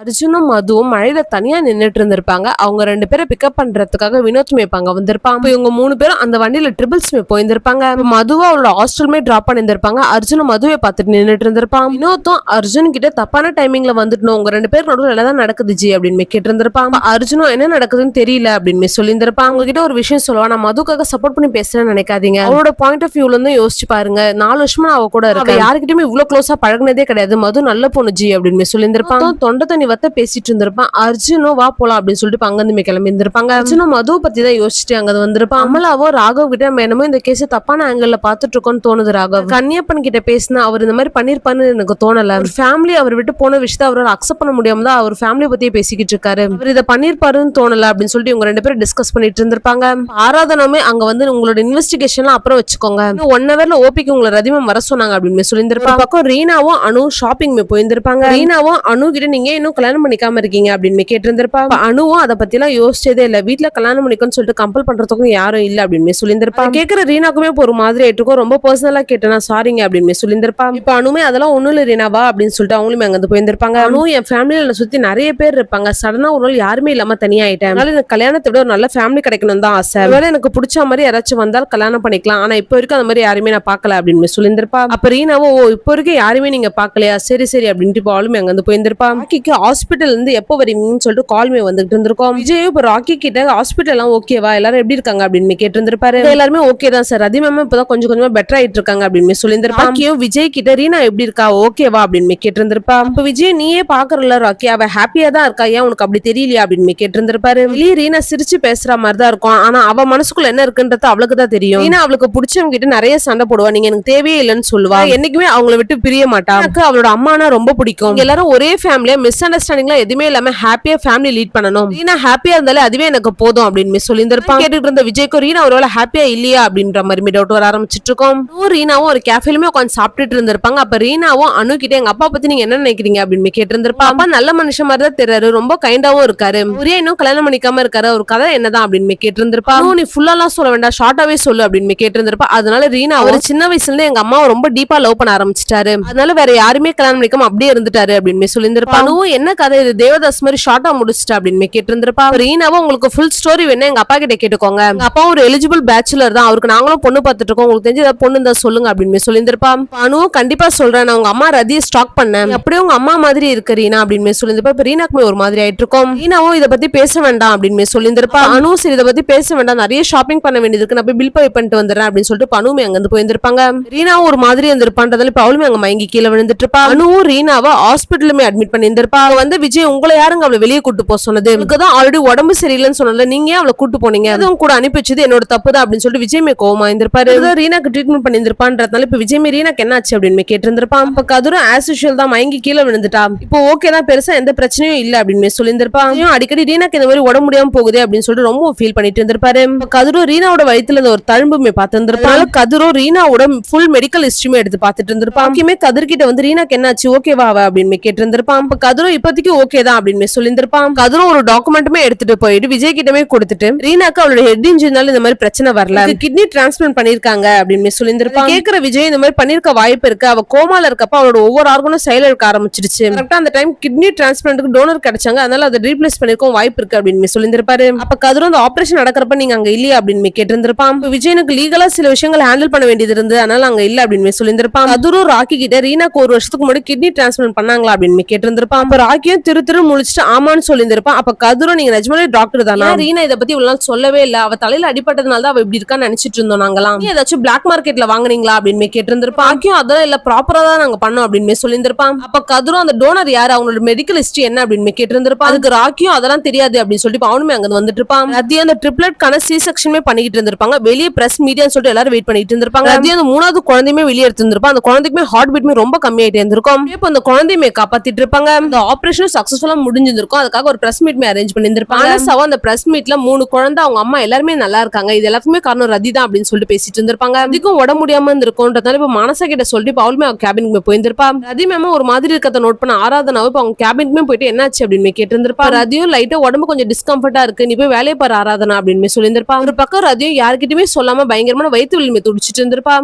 அர்ஜுனும் மதுவும் மழையில தனியா நின்னுட்டு இருந்திருப்பாங்க. அவங்க 2 பேரை பிக்கப் பண்றதுக்காக வினோத் மேப்பாங்க வந்திருப்பாங்க. இவங்க 3 பேரும் அந்த வண்டியில ட்ரிபிள்ஸ் மே போயிருந்திருப்பாங்க. மதுவா அவளோட ஹாஸ்டல்மே டிராப் பண்ணிருந்திருப்பாங்க. அர்ஜுனும் மதுவை பார்த்துட்டு நின்னுட்டு இருந்திருப்பான். வினோத்தும் அர்ஜுன் கிட்ட தப்பான டைமிங்ல வந்துட்டோம், உங்க 2 பேருக்கு நடுவில் என்னதான் நடக்குது ஜி அப்படின்னு கேட்டு இருந்திருப்பாங்க. அர்ஜுனும் என்ன நடக்குதுன்னு தெரியல அப்படின்னு சொல்லியிருந்திருப்பாங்க. உங்ககிட்ட ஒரு விஷயம் சொல்லுவா, நான் மதுக்காக சப்போர்ட் பண்ணி பேசுறேன்னு நினைக்காதீங்க. அவளோட பாயிண்ட் ஆஃப் வியூல இருந்து யோசிச்சு பாருங்க. 4 வருஷமா அவ கூட இருக்க, யாருக்கிட்டயுமே இவ்வளவு க்ளோஸா பழகினதே கிடையாது. மது நல்ல பொண்ணு ஜி அப்படின்னு சொல்லியிருந்திருப்பாங்க. தொண்டை தண்ணி வத்த பேசிட்டு இருந்திருப்பான். அர்ஜுனும் வா போலாம் அப்படின்னு சொல்லிட்டு அங்கிருந்து கிளம்பி இருந்திருப்பாங்க. அர்ஜுனும் மதுவை பத்தி தான் யோசிச்சுட்டு அங்க வந்திருப்பான். அமலாவோ ராகவ் கிட்ட நம்ம என்னமோ இந்த கேஸ் தப்பான ஆங்கிள் பாத்துட்டு இருக்கோம்னு தோணுது. ராகவ் கன்னியப்பன் கிட்ட பேசினா அவர் இந்த மாதிரி பண்ணிருப்பான்னு எனக்கு தோணல. ஃபேமிலி அவர் விட்டு போன விஷயத்த அவரால் அக்செப்ட் பண்ண முடியாம தான் அவர் ஃபேமிலியை பத்தியே பேசிக்கிட்டு இருக்காரு. அவர் இதை பண்ணிருப்பாருன்னு தோணல அப்படின்னு சொல்லிட்டு இவங்க 2 பேரும் டிஸ்கஸ் பண்ணிட்டு இருந்திருப்பாங்க. ஆராதனமே அங்க வந்து உங்களோட இன்வெஸ்டிகேஷன் அப்புறம் வச்சுக்கோங்க, 1 ஹவர்ல ஓபிக்கு உங்களை ரதிமம் வர சொன்னாங்க அப்படின்னு சொல்லியிருந்திருப்பாங்க. பக்கம் ரீனாவும் அனு ஷாப்பிங் போயிருந்திருப்பாங்க. ரீனாவும் அனு கிட்ட நீங்க இன்னும் கல்யாணம் பண்ணிக்காம இருக்கீங்க அப்படின்னு கேட்டிருந்திருப்பா. அனுவும் அதை பத்தி எல்லாம் யோசிச்சதே இல்ல, வீட்டுல கல்யாணம் பண்ணிக்கணும்னு சொல்லிட்டு கம்பல் பண்றதுக்கும் யாரும் இல்ல அப்படின்னு சொல்லியிருந்திருப்பா. கேட்கிற ரீனாக்குமே ஒரு மாதிரி ஆயிட்டு ரொம்ப பர்சனலா கேட்டேனா சாரிங்க அப்படின்னு சொல்லியிருந்திருப்பா. இப்ப அனுமே அதெல்லாம் ஒண்ணும் இல்ல ரீனாவா அப்படின்னு சொல்லிட்டு அவங்களுமே அங்க போயிருந்திருப்பாங்க. அனு என் ஃபேமிலியில சுத்தி நிறைய பேர் இருப்பாங்க, சடனா ஒரு நாள் யாருமே இல்லாம தனியா ஆயிட்டேன், அதனால எனக்கு கல்யாணத்தை விட ஒரு நல்ல ஃபேமிலி கிடைக்கணும் தான் ஆசை, அதனால எனக்கு பிடிச்ச மாதிரி யாராச்சும் வந்தால் கல்யாணம் பண்ணிக்கலாம், ஆனா இப்ப வரைக்கும் அந்த மாதிரி யாருமே நான் பாக்கல அப்படின்னு சொல்லியிருந்திருப்பா. அப்ப ரீனாவோ இப்ப வரைக்கும் யாருமே நீங்க பாக்கலையா, சரி சரி அப்படின்ட்டு ஆளுமே அங்க வந்து போயிருந்திருப்பா. ராக்கிக்கு ஹாஸ்பிட்டல் இருந்து எப்போ வரீங்கன்னு சொல்லிட்டு கால்மே வந்துட்டு இருந்திருக்கோம். விஜய் இப்ப ராக்கி கிட்ட ஹாஸ்பிட்டல் எல்லாம் ஓகேவா, எல்லாரும் எப்படி இருக்காங்க அப்படின்னு கேட்டு இருந்திருப்பாரு. எல்லாருமே ஓகே தான் சார், அதே மேம் இப்பதான் கொஞ்சம் கொஞ்சமா பெட்டர் ஆயிட்டு இருக்காங்க அப்படின்னு சொல்லியிருந்திருப்பா. ராக்கியும் விஜய் கிட்ட ரீனா எப்படி இருக்கா ஓகேவா அப்படின்னு கேட்டு இருந்திருப்பா. இப்ப விஜய் நீயே பாக்குறல ராக்கி, அவ ஹாப்பியா தான் இருக்கா, ஏன் உனக்கு அப்படி தெரியலையா அப்படின்னு கேட்டு இருந்திருப்பாரு. வெளியே ரீனா சிரிச்சு பேசுற மாதிரி தான் இருக்கும், ஆனா அவ மனசுக்குள்ள என்ன இருக்குன்றது அவளுக்கு தான் தெரியும். ரீனா அவளுக்கு பிடிச்சவங்க கிட்ட நிறைய சண்டை போடுவா, நீங்க எனக்கு தேவையே இல்லைன்னு சொல்லுவா, என்னைக்குமே அவங்கள விட்டு பிரிய மாட்டா. எனக்கு அவளோட அம்மானா ரொம்ப பிடிக்கும், எல்லாரும் ஒரே ஃபேமிலியா மிஸ் அண்டர்ஸ்டாண்டிங்ல எதுவுமே இல்லாம ஹாப்பியா ஃபேமிலி லீட் பண்ணணும், ரீனா ஹாப்பியா இருந்தாலே அதுவே எனக்கு போதும் அப்படின்னு சொல்லியிருந்திருப்பான். கேட்டுட்டு இருந்த விஜய்க்கு ரீனா ஒருவேளை ஹாப்பியா இல்லையா அப்படின்ற மாதிரி டவுட் வர ஆரம்பிச்சிட்டு இருக்கோம். ரீனாவும் ஒரு கேஃபேலுமே உட்காந்து சாப்பிட்டுட்டு இருந்திருப்பாங்க. அப்ப ரீனாவும் அனு கிட்ட எங்க அப்பா பத்தி நீங்க என்ன நினைக்கிறீங்க அப்படின்னு கேட்டு இருந்திருப்பா. அப்பா நல்ல மனுஷன் மாதிரி தான் தெரியாரு, ரொம்ப கைண்டாவும் இருக்காரு, ஒரே இன்னும் கல்யாணம் பண்ணிக்காம இருக்காரு, ஒரு கதை என்னதான் அப்படின்னு கேட்டு இருந்திருப்பா. நீ ஃபுல்லாலாம் சொல்ல வேண்டாம், ஷார்ட்டாவே சொல்லு அப்படின்னு கேட்டு இருந்திருப்பா. அதனால ரீனா ஒரு சின்ன வயசுல இருந்து எங்க அம்மாவை ரொம்ப டீப்பா லவ் பண்ண ஆரம்பிச்சிட்டாரு, அதனால வேற யாருமே கல்யாணம் பண்ணிக்காம அப்படியே இருந்துட்டாரு அப்படின்னு சொல்லியிருந்திருப்பா. அனுவும் என்ன கதை இது தேவதாஸ் மாதிரி ஷார்ட்டா முடிச்சிட்டா அப்படின்னு கேட்டு இருந்திருப்பா. ரீனாவும் உங்களுக்கு ஃபுல் ஸ்டோரி வேணா எங்க அப்பா கிட்ட கேட்டுக்கோங்க, எங்க அப்பா ஒரு எலிஜிபிள் பேச்சுலர் தான், அவருக்கு நாங்களும் பொண்ணு பார்த்துட்டு இருக்கோம், உங்களுக்கு தெரிஞ்ச ஏதாவது பொண்ணு இருந்தா சொல்லுங்க அப்படின்னு சொல்லியிருந்திருப்பா. அனுவும் கண்டிப்பா சொல்றேன், நான் உங்க அம்மா ரதியை ஸ்டாக் பண்ணேன், அப்படியே உங்க அம்மா மாதிரி இருக்கு ரீனா அப்படின்னு சொல்லியிருப்பா. இப்ப ரீனாக்குமே ஒரு மாதிரி ஆயிட்டு இருக்கும். ரீனாவும் இதை பத்தி பேச வேண்டாம் அப்படின்னு சொல்லியிருந்திருப்பா. அனுவும் சரி இதை பத்தி பேச வேண்டாம், நிறைய ஷாப்பிங் பண்ண வேண்டியது இருக்கு, நான் போய் பில் பே பண்ணிட்டு வந்துடுறேன் அப்படின்னு சொல்லிட்டு அனுவுமே அங்க இருந்து போயிருந்திருப்பாங்க. ரீனாவும் ஒரு மாதிரி இருந்திருப்பான்றதால இப்ப அவளுமே அங்க மயங்கி கீழே விழுந்துட்டு இருப்பா. அனுவும் ரீனாவை ஹாஸ்பிட்டலுமே அட்மிட் பண்ணியிருந்திருப்பா. வந்து விஜய் உங்களை யாருங்க அவளை வெளியே கூட்டு போக சொன்னது, தான் ஆல்ரெடி உடம்பு சரியில்லைன்னு சொன்னல, நீங்க அவளை கூட்டு போனீங்க, அதுவும் கூட அனுப்பி வச்சது என்னோட தப்பு தான் அப்படின்னு சொல்லிட்டு விஜய்மே கோவமா இருந்திருப்பாரு. ரீனாக்கு ட்ரீட்மெண்ட் பண்ணியிருந்திருப்பான்றதுனால இப்ப விஜய்மே ரீனாக்கு என்ன ஆச்சு அப்படின்னு கேட்டிருந்திருப்பான். இப்ப கதிரும் ஆஸ் யூஷுவல் தான் மயங்கி கீழே விழுந்துட்டா, இப்போ ஓகே தான், பெருசா எந்த பிரச்சனையும் இல்ல அப்படின்னு சொல்லியிருந்திருப்பான். அடிக்கடி ரீனாக்கு இந்த மாதிரி உடம்பு முடியாம போகுது அப்படின்னு சொல்லிட்டு ரொம்ப ஃபீல் பண்ணிட்டு இருந்திருப்பாரு. கதிரும் ரீனாவோட வயித்துல ஒரு தழும்புமே பார்த்திருந்திருப்பான். கதிரும் ரீனாவோட ஃபுல் மெடிக்கல் ஹிஸ்டரியுமே எடுத்து பார்த்துட்டு இருந்திருப்பான். கதிர்கிட்ட வந்து ரீனாக்கு என்னாச்சு ஓகேவா அப்படின்னு கேட்டு இருந்திருப்பான். இப்ப கதிரும் இப்போதைக்கு ஓகே தான் அப்படின்னு சொல்லியிருந்திருப்பான். கதிரும் ஒரு டாக்குமெண்ட்டுமே எடுத்துட்டு போயிட்டு விஜய் கிட்டமே கொடுத்துட்டு ரீனாக்கு அவளோட ஹெட் இன்ஜினால இந்த மாதிரி பிரச்சனை வரல, கிட்னி டிரான்ஸ்பிளான்ட் பண்ணிருக்காங்க அப்படின்னு சொல்லியிருந்திருப்பான். கேட்கிற விஜய் இந்த மாதிரி பண்ணிருக்க வாய்ப்பு இருக்கு, அவ கோமால இருக்கப்ப அவளோட ஒவ்வொரு ஆர்கனும் செயலிழக்க ஆரம்பிச்சிருச்சு, கரெக்டா அந்த டைம் கிட்னி டிரான்ஸ்பிளான்ட்க்கு டோனர் கிடைச்சாங்க, அதனால அதை ரீப்ளேஸ் பண்ணிருக்கோம் வாய்ப்பு இருக்கு அப்படின்னு சொல்லியிருந்திருப்பாரு. அப்ப கதிரும் அந்த ஆபரேஷன் நடக்கிறப்ப நீங்க அங்க இல்லையா அப்படின்னு கேட்டிருந்திருப்பான். விஜயனுக்கு லீகலா சில விஷயங்கள் ஹேண்டில் பண்ண வேண்டியது இருந்து அதனால அங்க இல்ல அப்படின்னு சொல்லியிருந்திருப்பான். கதிரும் ராக்கி கிட்ட ரீனாக்கு 1 வருஷத்துக்கு முன்னாடி கிட்னி டிரான்ஸ்பிளான்ட் பண்ணாங்களா அப்படின்னு கேட்டிருந்திருப்பான். அப்ப ராக்கியும் திரு முழிச்சிட்டு ஆமான்னு சொல்லியிருந்திருப்பான். அப்ப கதிரும் நீங்க நிஜமாலே டாக்டர் தானா, ரீனா இதை பத்தி இவ்வளவு நாள் சொல்லவே இல்ல, அவ தலையில அடிப்பட்டதுனால தான் அவ இப்படி இருக்கான்னு நினைச்சிட்டு இருந்தோம் நாங்களாம், நீ ஏதாச்சும் பிளாக் மார்க்கெட்ல வாங்குனீங்களா அப்படின்னு கேட்டிருந்திருப்பான். ராக்கியும் அதெல்லாம் இல்ல ப்ராப்பரா தான் நாங்க பண்ணோம் அப்படின்னு சொல்லியிருந்திருப்பான். அப்ப கதிரும் அந்த டோனர் யாரு, அவங்களோட மெடிக்கல் ஹிஸ்டரி என்ன அப்படின்னு கேட்டிருந்திருப்பான். அதுக்கு ராக்கியும் அதெல்லாம் தெரியாது அப்படின்னு சொல்லிட்டு அவனுமே அங்க வந்துட்டு இருப்பான். ரத்தியா அந்த ட்ரிப்ளெட்கான சி செக்ஷனுமே பண்ணிக்கிட்டு இருந்திருப்பாங்க, வெளியே பிரஸ் மீடியான்னு சொல்லிட்டு எல்லாரும் வெயிட் பண்ணிட்டு இருந்திருப்பாங்க. ரத்தியா அந்த 3வது குழந்தையுமே வெளியே எடுத்திருந்திருப்பான். அந்த குழந்தைக்குமே ஹார்ட் பீட்மே ரொம்ப கம்மியாயிட்டே இருந்திருக்கும். இப்ப அந்த குழந்தையுமே காப்பாத்திட்டு இருப்பாங்க. அந்த ஆபரேஷன் சக்சஸ்ஃபுல்லா முடிஞ்சிருக்கும், அதுக்காக ஒரு பிரஸ் மீட் அரேஞ்ச் பண்ணியிருந்திருப்பாங்க. அந்த பிரஸ் மீட்ல 3 குழந்தை அவங்க அம்மா எல்லாருமே நல்லா இருக்காங்க, இது எல்லாத்துக்குமே காரணம் ரதி தான் அப்படின்னு சொல்லிட்டு பேசிட்டு இருந்திருப்பாங்க. அதுக்கும் உடம்பு முடியாம இருந்திருக்கும்ன்றதால இப்ப மனசா கிட்ட சொல்லிட்டு இப்ப அவளுமே அவங்க கேபினுக்கு போயிருந்திருப்பா. ரதி மேம் ஒரு மாதிரி இருக்கிறத நோட் பண்ண ஆராதனாவும் இப்ப அவங்க கேபினுக்குமே போயிட்டு என்னாச்சு அப்படின்னு கேட்டிருந்திருப்பா. ரதியும் லைட்டா உடம்பு கொஞ்சம் டிஸ்கம்ஃபர்ட்டா இருக்கு, நீ போய் வேலையை பாரு ஆராதனா அப்படின்னு சொல்லியிருந்திருப்பா. ஒரு பக்கம் ரதியும் யாருக்கிட்டயுமே சொல்லாம பயங்கரமான வயிற்று வலிமை துடிச்சிட்டு இருந்திருப்பா.